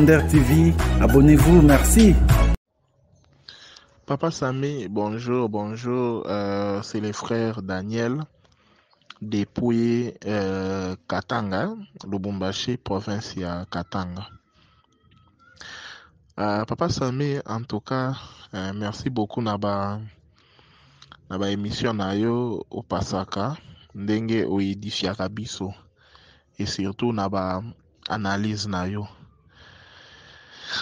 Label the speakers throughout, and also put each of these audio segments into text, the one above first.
Speaker 1: Secondaire TV. Abonnez-vous, merci.
Speaker 2: Papa Sami, bonjour, bonjour. C'est les frères Daniel depuis Katanga, Lubumbashi, province ya Katanga. Papa Sami, en tout cas, merci beaucoup naba émission na yo au Pasaka, ndenge oedifiaka biso et surtout naba analyse na yo.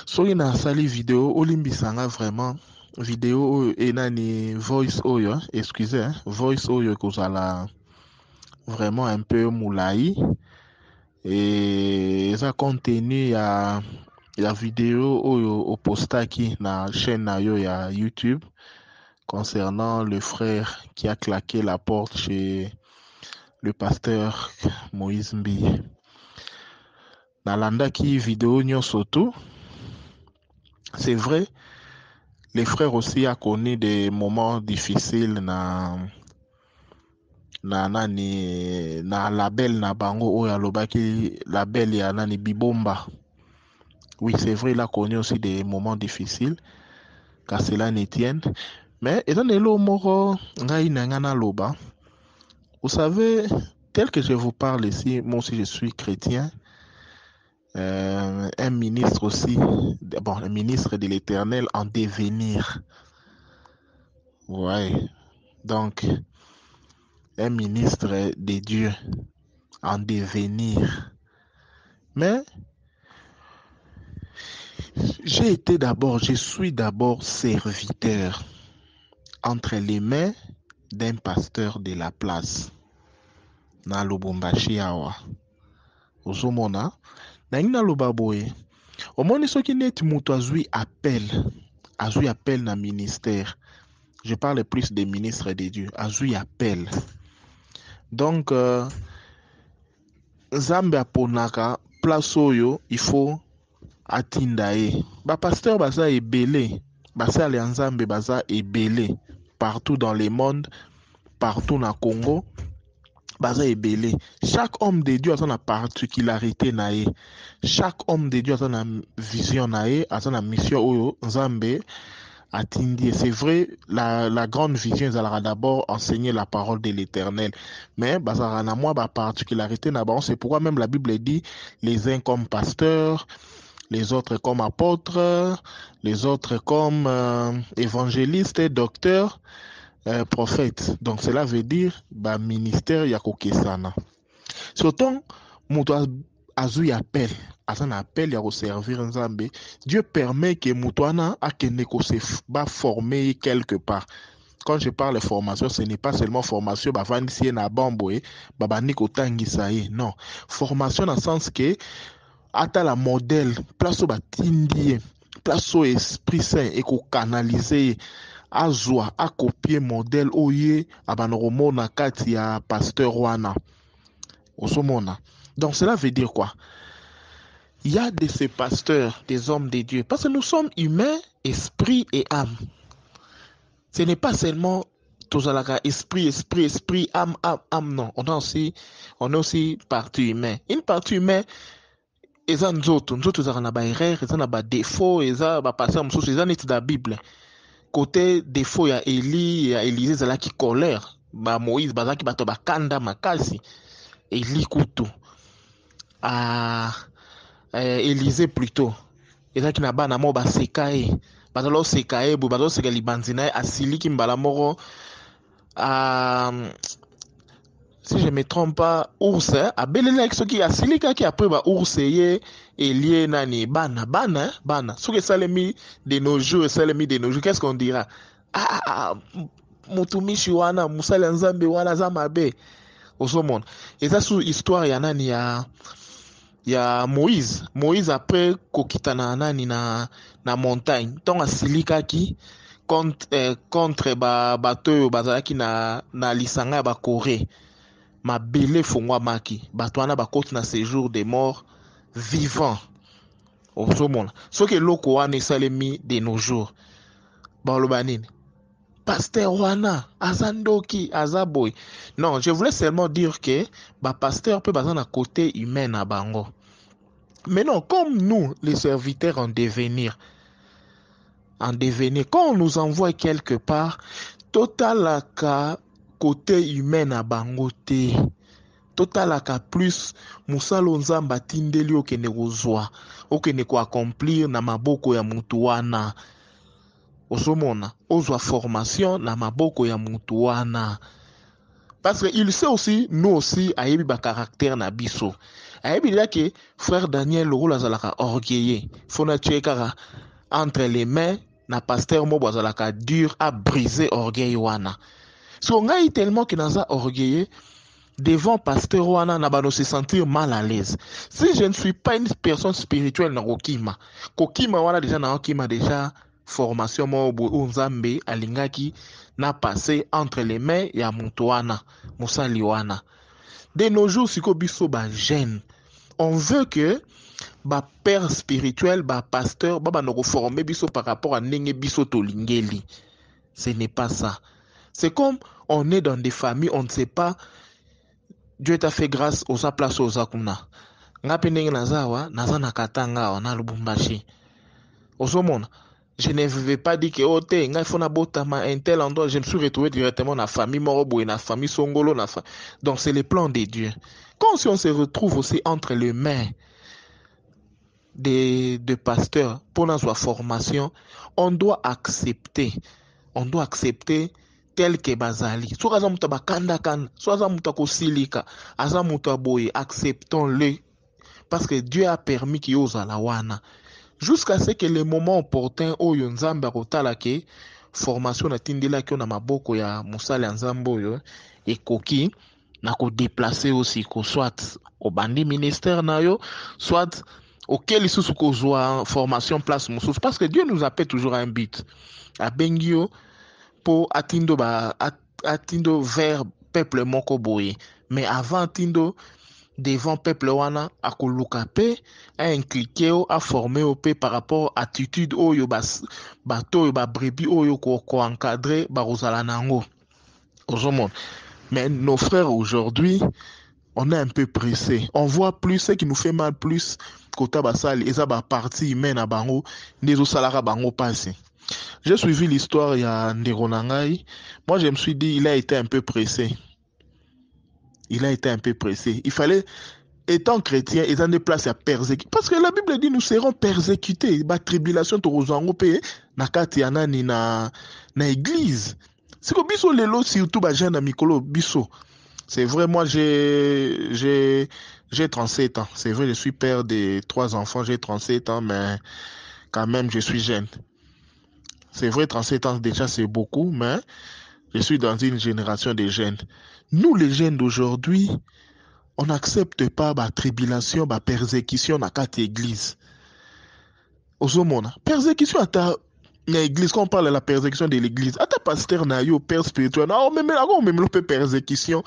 Speaker 2: Soki na sali vidéo olimbisanga vraiment vidéo enani voice oyo, excusez, voice oyo kozala vraiment un peu moulai et ça contenu ya vidéo oyo opostaki na chaîne na yo ya YouTube concernant le frère qui a claqué la porte chez le pasteur Moïse Mbi. Nalandaki vidéo nyonso tout. C'est vrai, les frères aussi a connu des moments difficiles na label na bango oyo alobaki label ya nani Bibomba. Oui, c'est vrai, il a connu aussi des moments difficiles, car cela ne tienne. Mais étant donné moro ngai nangana loba, vous savez, tel que je vous parle ici, moi aussi je suis chrétien. Un ministre aussi, bon, un ministre de l'Éternel en devenir. Ouais, donc un ministre de Dieu en devenir. Mais je suis d'abord serviteur entre les mains d'un pasteur de la place. Na Lubumbashi awa. Ozomona. Na lobaboye. Omoni soki neti mutu azui appel na ministère. Je parle plus des ministres de Dieu. Azui appel. Donc Nzambe aponaka place oyo il faut atinda ye. Ba pasteur baza ebele, basali ya Nzambe baza ebele partout dans le monde, partout na Congo. Baza ebele. Chaque homme de Dieu a sa particularité na ye. Chaque homme de Dieu a sa vision na ye, a sa mission oyo Nzambe atindi. C'est vrai, la grande vision ezalaka d'abord enseigner la parole de l'Éternel. Mais bazara na moi ba particularité na ba, c'est pourquoi même la Bible dit les uns comme pasteurs, les autres comme apôtres, les autres comme évangélistes, docteurs, prophètes. Donc cela veut dire ba ministère ya kokesana. Surtout mutu azui appel, asan appel ya servir Nzambe. Dieu permet que mutu ana akende ko se ba former quelque part. Quand je parle de formation, ce n'est pas seulement formation ba vandisi na bamboé, ba bani ko tangisa ye. Non, formation dans le sens que ata la modèle, place ba tindi, place au esprit saint et ko canaliser azwa a copier modèle oye abanoromona kati ya pasteur wana osomona. Donc cela veut dire quoi? Il y a de ces pasteurs, des hommes de Dieu, parce que nous sommes humains, esprit et âme. Ce n'est pas seulement tozalaka esprit, âme, non. On a aussi partie humaine. Une partie humaine, eza nzoto ezaka na ba erreur, eza na ba défaut, eza ba pasteur mosusu, eza neti da Bible. Côté défaut ya Eli, ya Élisée ezalaki colère, ba Moïse bazaki bato bakanda makasi, Eli kutu. Élisée plutôt. Ezalaki na bana mo baseka ye. Bazalo seka ye, bazalo seka libanzi na ye asiliki mbala moko si je me trompe pas, ours, abelele ak soki asilikaki après ba ours ye elie nani bana. Soki salemi de nos jours, qu'est-ce qu'on dira? Mutumishi wana musali Nzambe wana za mabe. Osomon. Eza sous histoire ya nani ya Moïse. Moïse après kokita na nani na montagne. Ton asilikaki contre bato bazalaki na lisanga ba Corée. Mabele fongwa maki. Bato wana bakoti na séjour des morts vivants. Osomona. Soki loko wana esalemi de nos jours. Baloba nini? Pasteur wana azandoki azaboy. Non, je voulais seulement dire que ba pasteur peut baza na côté humain na bango. Maintenant, comme nous, les serviteurs en devenir, quand on nous envoie quelque part, totalaka côté humain à bangote, totalaka plus musalo nzamba tindeli okene kozwa, okene ko accomplir na maboko ya mutu wana. Osomona, ozwa formation na maboko ya mutu wana. Parce qu'il sait aussi, nous aussi, ayebi ba caractère na biso. Ayebi là que frère Daniel Loro azalaka orgueilleux. Fona tchekara entre les mains na pasteur mo azalaka dur à briser orgueil wana. So ngai tellement que naza orgueilleux devant pasteur wana na bano se sentir mal à l'aise. Si je ne suis pas une personne spirituelle na kokima, kokima wana déjà na kokima déjà formation mo nzambe alingaki na passé entre les mains ya mutu wana, musali wana. De nos jours siko biso ba jeune, on veut que ba père spirituel, ba pasteur, ba no former biso par rapport à ndenge biso tolingeli. Ce n'est pas ça. C'est comme on est dans des familles, on ne sait pas. Dieu t'a fait grâce aux place aux akuna. Ngapi ndenge nazawa, naza nakatanga wa na Lubumbashi. Osomona. Je ne vais pas dire que oh te ngai fona botama un tel endroit, je me suis retrouvé directement dans la famille Morobo et dans la famille Songolo donc c'est le plan de Dieu. Quand si on se retrouve aussi entre les mains de pasteurs pour notre formation, on doit accepter tel que bazali. Soit azamuta bakanda kan, soit azamuta kosilika, azamuta boye, acceptons-le parce que Dieu a permis qu'il ose la wana. Jusqu'à ce que le moment opportun oyo nzambe akotala ke formation na tindela ki na maboko ya musale nzambe oyo ekoki na ko déplacer aussi ko soit au bandi ministère na yo soit auquel lisusu kozwa formation place mususu parce que Dieu nous appelle toujours à un but a bengio pour atindo vers peuple moko boye mais avant atindo devant peuple wana akoluka pe a impliqué a formé au pe par rapport attitude oyo bato oyo ba brebis oyo ko encadrer ba rozala nango ozomon. Mais nos frères aujourd'hui on est un peu pressé, on voit plus ce qui nous fait mal plus kota basali eza ba partie humaine na bango ndezo salara bango passé. J'ai suivi l'histoire ya ndeko nangai, moi je me suis dit il a été un peu pressé. Il a été un peu pressé. Il fallait, étant chrétien, ils ont des places à persécuter. Parce que la Bible dit nous serons persécutés. La tribulation, tu rejoins na kati anani na église. C'est comme biso lelo surtout ba jeune mikolo biso. C'est vrai, moi j'ai 37 ans. C'est vrai, je suis père de 3 enfants, j'ai 37 ans, mais quand même je suis jeune. C'est vrai, 37 ans déjà c'est beaucoup, mais je suis dans une génération de jeunes. Nous, les jeunes d'aujourd'hui, on n'accepte pas la tribulation, la persécution dans quatre églises. Ozomona, persécution à ta église, quand on parle de la persécution de l'église, à ta pasteur, na yo, père spirituel, même le persécution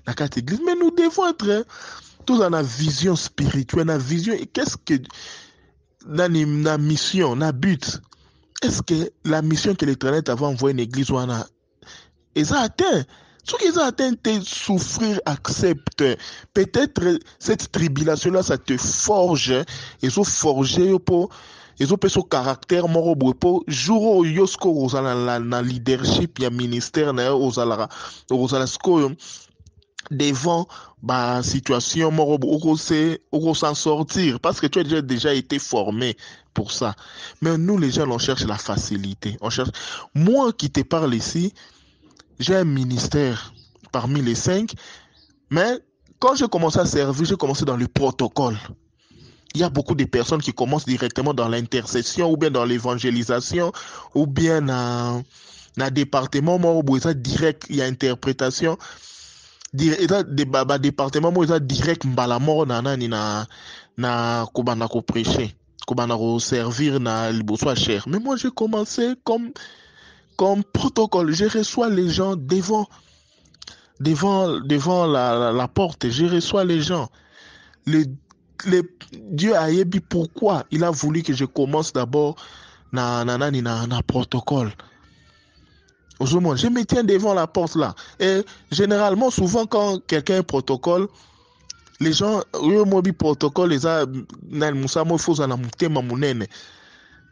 Speaker 2: dans quatre églises. Mais nous devons être tous dans la vision spirituelle, la vision, qu'est-ce que, dans la mission, dans but, est-ce que la mission que l'Éternel t'avait envoyée une église ou en et ça atteint. Ce qu'ils ont atteint, souffrir, accepte. Peut-être cette tribulation-là, ça te forge. Ils ont forgé pour, ils ont fait son caractère, morobo, pour jour où yosko osala na leadership, ya ministère, na osala sko devant ba situation morobo, où s'en sortir, parce que tu as déjà été formé pour ça. Mais nous, les gens, on cherche la facilité. On cherche. Moi qui te parle ici, j'ai un ministère parmi les 5, mais quand j'ai commencé à servir, j'ai commencé dans le protocole. Il y a beaucoup de personnes qui commencent directement dans l'intercession, ou bien dans l'évangélisation, ou bien dans le département où il y a direct, il y a interprétation. Département où il y a direct mbalamoro na kobanda ko prêcher, kobanda ko servir na liboso cher. Mais moi j'ai commencé comme protocole, je reçois les gens devant la porte, je reçois les gens. Dieu a dit pourquoi il a voulu que je commence d'abord na protocole. Je me tiens devant la porte là. Et généralement, souvent quand quelqu'un est protocole, Les gens, eux, moi, bi protocole, les a, na moussa, moi, faut en mutema munene.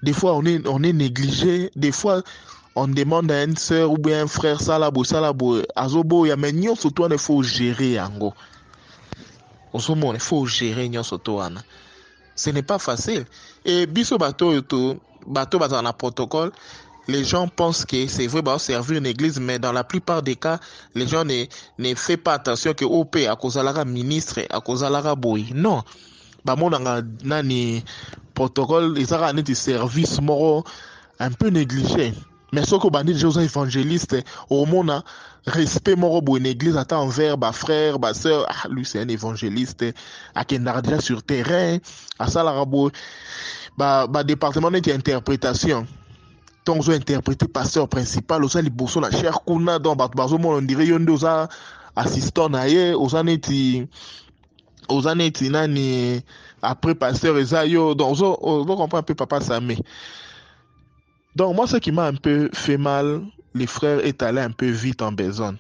Speaker 2: Des fois, on est négligé. Des fois, on demande à une sœur ou bien un frère, salabo, azobo, ya, mais nyon, surtout, il faut gérer, yango. Au moment, il faut gérer, nyon, surtout, ce n'est pas facile. Et biso bateau dans un protocole, les gens pensent que c'est vrai, bah, servir une église, mais dans la plupart des cas, les gens ne font pas attention que OP, à cause de la ministre, à cause de la boy. Non. Bah, mon nani protocole, ils ont des services moraux un peu négligés. Mais ce que bandit Jésus évangéliste, au monde, respect moro pour une église, attend envers, bah, frère, bah, sœur, ah, lui, c'est un évangéliste, à qui est déjà sur terrain, à ça, la rabo, bah, département d'interprétation. Donc, ils ont interprété pasteur principal, aux ali bosso la chère kuna, donc, bah, on dirait, yon deux assistants naïe, aux années, nani, après pasteur Esayo, donc, on comprend un peu papa Samé. Donc, moi, ce qui m'a un peu fait mal, les frères est allé un peu vite en besogne.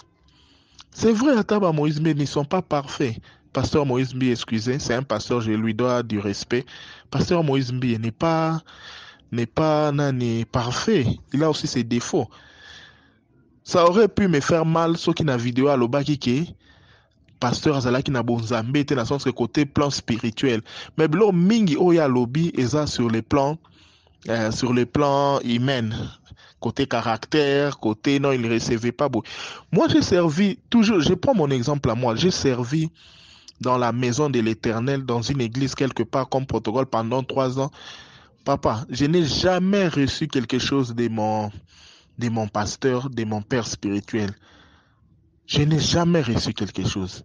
Speaker 2: C'est vrai, Ataba Moïse Mbi ne sont pas parfaits. Pasteur Moïse Mbi, excusez, c'est un pasteur, je lui dois du respect. Pasteur Moïse Mbi n'est pas parfait. Il a aussi ses défauts. Ça aurait pu me faire mal, ce qui n'a vidéo à l'obaki qui pasteur Azalaki na bonzambe était dans son côté plan spirituel. Mais blo mingi oya lobby eza sur le plan humain, côté caractère, côté non, il ne recevait pas beaucoup. Moi, j'ai servi, toujours, je prends mon exemple à moi, j'ai servi dans la maison de l'Éternel, dans une église quelque part comme protocole pendant 3 ans. Papa, je n'ai jamais reçu quelque chose de mon pasteur, de mon père spirituel. Je n'ai jamais reçu quelque chose.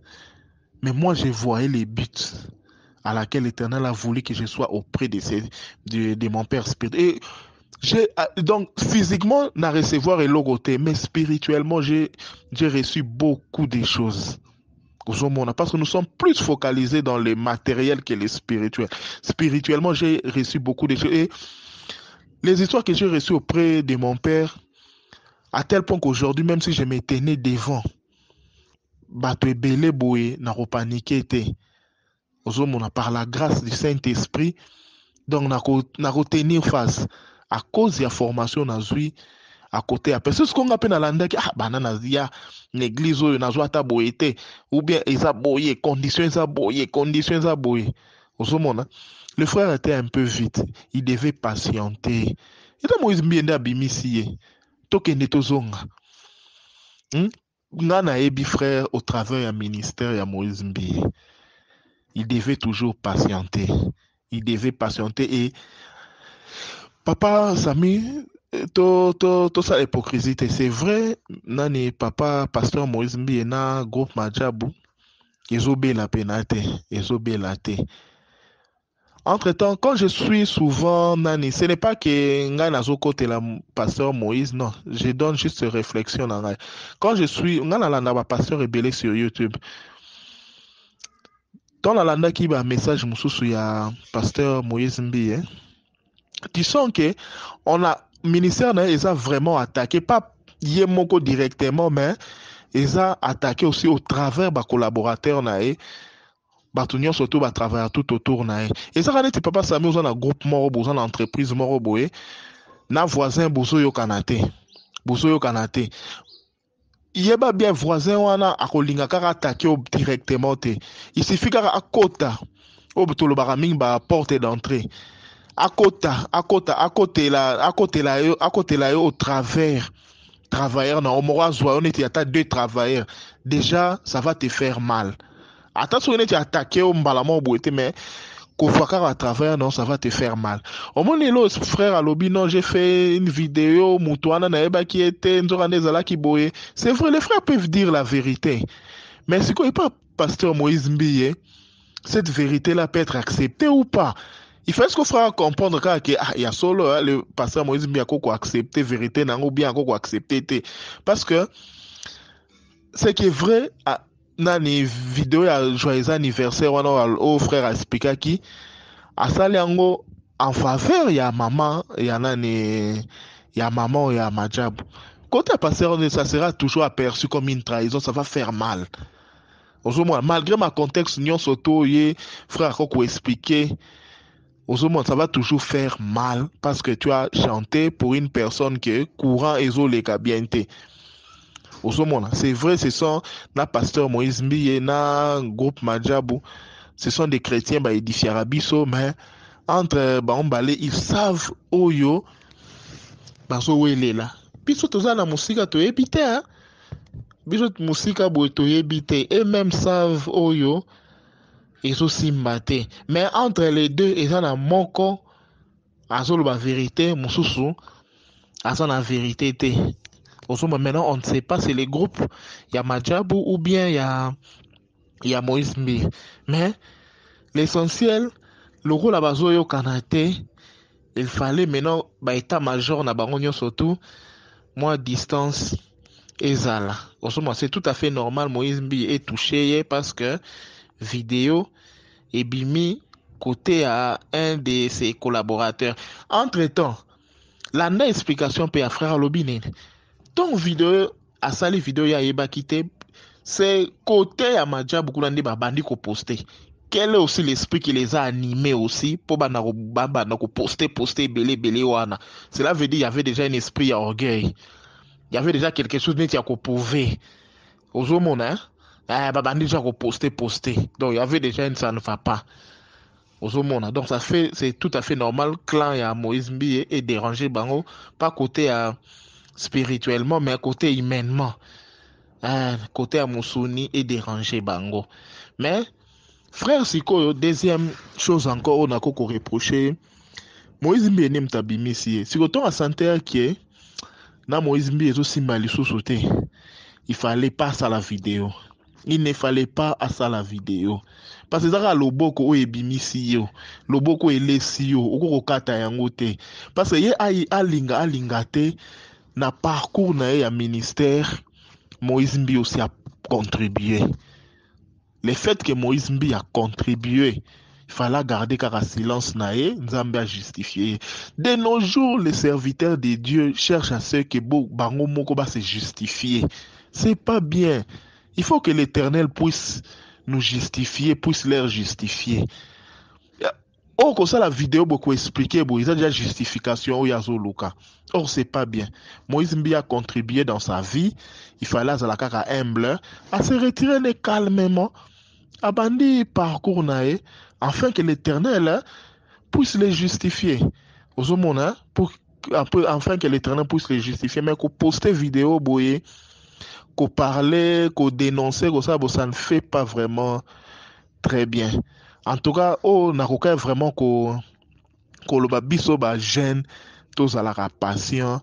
Speaker 2: Mais moi, je voyais les buts à laquelle l'Éternel a voulu que je sois auprès de mon père spirituel. Et donc, physiquement, n'a recevoir et logoté, mais spirituellement, j'ai reçu beaucoup de choses. Parce que nous sommes plus focalisés dans les matériels que les spirituels. Spirituellement, j'ai reçu beaucoup de choses. Et les histoires que j'ai reçues auprès de mon père, à tel point qu'aujourd'hui, même si je me tenais devant, bato ebele boye, n'a pas paniqué. Par la grâce du Saint-Esprit, donc n'a tenir face. À cause de la formation nazui à côté à personne ce qu'on appelle dans l'anda qui banana zia l'église où nazwa ta boyete ou bien ils a boyé conditions à boyer au moment le frère était un peu vite, il devait patienter et dans Moïse Mbienda bimisié tokende tozonga ngana ebi frère au travers du ministère ya Moïse Mbi il devait toujours patienter et Papa Sami, ça hypocrisie, c'est vrai, nani papa pasteur Moïse Mbi na groupe Majabu, ils ont bien la pénalité, Entre-temps, quand je suis souvent nani, ce n'est pas que nga nazo côté la pasteur Moïse, non, je donne juste réflexion na. Quand je suis nga na landa pasteur rebelle sur YouTube. Dans la landa qui ba message mususu ya pasteur Moïse Mbi, tu sens que on a ministère ils a vraiment attaqué pas Yemoko directement mais ils a attaqué aussi au travers des collaborateurs nae batunion surtout à travers tout autour nae et ça quand tu papa Sami dans un groupe moro dans entreprise moro boye na voisin bozo yo kanate yeba bien voisin wana akolinga kaka attaquer directement te il suffit kaka akota obutolo baraming ba porte d'entrée à côté là au travers travailleurs na omora zwa on était à 2 travailleurs déjà ça va te faire mal attention on était attaqué au mbalamo boité mais koufaka à travers non ça va te faire mal au moins les frère à lobby non j'ai fait une vidéo mutuana na eba qui était nzorandezala qui boye c'est vrai les frères peuvent dire la vérité mais c'est quoi pas pasteur Moïse Mbi cette vérité là peut être acceptée ou pas. Il faut ce qu'il faut comprendre qu'il y a solo le pasteur Moïse Mbi a accepter vérité ou bien accepter parce que ce qui est vrai dans les vidéos à joyeux anniversaire au frère expliquer qui a sali yango en faveur ya maman ya maman ya Majabu côté pasteur ça sera toujours aperçu comme une trahison ça va faire mal Malgré ma contexte, nous surtout, frère, qu'on expliquer, ça va toujours faire mal parce que tu as chanté pour une personne qui est courant et les bien. C'est vrai, ce sont na pasteur Moïse Mbiye, na groupe Madjabou, ce sont des chrétiens bah édifiés Arabiso, mais entre bah on balait, ils savent oyo bah so wele là. Biso toza na musika to ebite hein. Biso musika bo to ebite et même savent oyo ils sont simbate. Mais entre les deux, ils ont un moko azolo ba vérité mususu, azan la vérité te. Maintenant, on ne sait pas, c'est les groupes, il y a Madjabou ou bien il y a Moïse Mbi. Mais l'essentiel, le rôle à Bazoyo Kanate, il fallait maintenant, bah, état-major, na bangonyo surtout, moi, distance, ezala. C'est tout à fait normal, Moïse Mbi est touché parce que vidéo est bimi côté à un de ses collaborateurs. Entre-temps, l'anda explication peut à frère Lobine. Ton vidéo à sali vidéo ya eba quitté c'est côté à Madja beaucoup d'andi bandi ko poster. Quel est aussi l'esprit qui les a animés aussi pour bana ko poster belé wana. Cela veut dire il y avait déjà un esprit à orgueil. Il y avait déjà quelque chose net à ko prouver. Aux hommes hein bandi déjà ko poster. Donc il y avait déjà une ça ne va pas. Aux hommes donc ça fait c'est tout à fait normal clan ya Moïse Mbi et déranger bango pas côté à spirituellement, mais côté humainement. Côté à Moussouni et déranger Bango. Mais, frère Siko, deuxième chose encore, on a qu'on reproché. Moïse Mbi est tabimi ici. Si autant à santé qui est, na Moïse Mbi est aussi mal sauté. Il fallait pas ça la vidéo. Il ne fallait pas à ça la vidéo. Parce que ça le boko o ebimi si yo. Le boko ele si yo. Oko kata yango te. Parce que ye alinga te. Na parcours na ya ministère, Moïse Mbi aussi a contribué. Le fait que Moïse Mbi a contribué, il fallait garder car silence nae, Nzambe a justifié. De nos jours, les serviteurs de Dieu cherchent à ce que bango moko ba se justifier. C'est pas bien. Il faut que l'Éternel puisse nous justifier, puisse leur justifier. Or, comme ça, la vidéo beaucoup expliqué, il y a déjà justification au Yazoluka. Or, c'est pas bien. Moïse Mbi a contribué dans sa vie. Il fallait à la kaka humble, à se retirer calmement, à bandi parcours nae, afin que l'Éternel puisse les justifier. Aux hommes, afin que l'Éternel puisse les justifier, mais qu'on poste vidéo, boye, qu'on parlait, qu'on dénonçait, ça ne fait pas vraiment très bien. En tout cas, on a vraiment que le biso ba jeune, tous à la patient,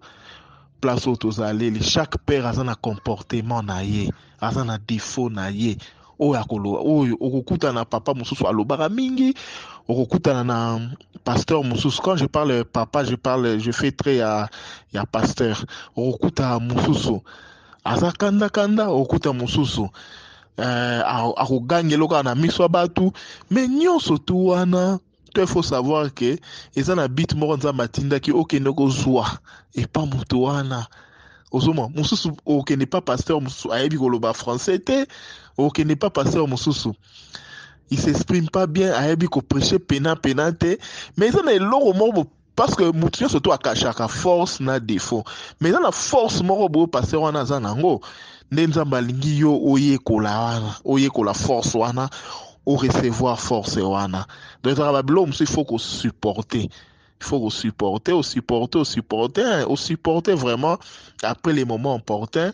Speaker 2: place où tous aller, chaque père a un comportement naïe, a un défaut naïe. Okukuta na papa mususu alobara mingi, okukuta na pasteur mususu. Quand je parle papa, je fais très à pasteur. Okukuta mususu, aza kanda, okukuta mususu. Akoganye loka na miso batu mais nyonso tu wana il faut savoir que eza na bit moko nzambe atindaki okende kozwa epa moto wana ozoma mususu okende pas pasteur mususu ayebi koloba français te okende pas pasteur mususu il s'exprime pas bien ayebi ko prêcher pena te mais eza na eloko moko parce que mutu surtout akashaka force na défaut mais eza na force moko bo pasteur wana aza nango nenzamba lingi yo oyekola force wana ou recevoir force wana donc il faut qu'on supporter vraiment après les moments opportuns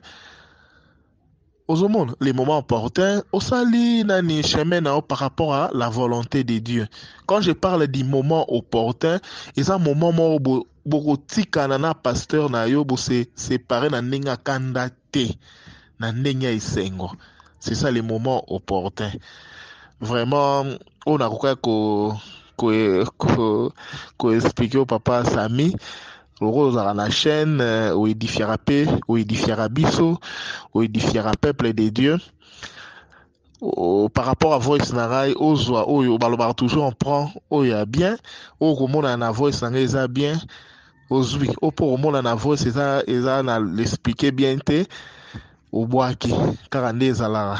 Speaker 2: les moments opportuns au sali nani chemin par rapport à la volonté de Dieu. Quand je parle du moment opportun c'est un moment où bokotika na pasteur na yo bo se séparer na ninga kanda te na ndenge isengo. C'est ça les moments opportuns. Vraiment, on a quoi ko expliquer au papa Sami, le rôle dans la chaîne, où édifiera paix, où édifiera biso, où édifiera peuple de Dieu. Par rapport à voice narai, ozoa, balobar toujours on prend, y a bien, comment on a voice narai, ça bien, ozui, pour comment on a voice, ça, l'expliquer bien, Obwaki, Karande Zalara.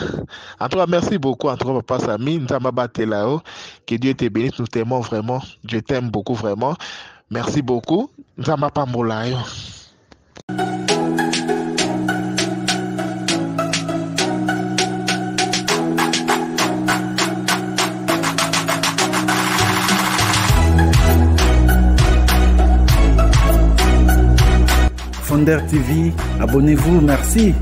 Speaker 2: En tout cas, merci beaucoup. En tout cas, Papa Sami, Nzambabatela, que Dieu te bénisse. Nous t'aimons vraiment. Je t'aime beaucoup, vraiment. Merci beaucoup. Nzambapambolayo.
Speaker 1: Fonder TV, abonnez-vous, merci.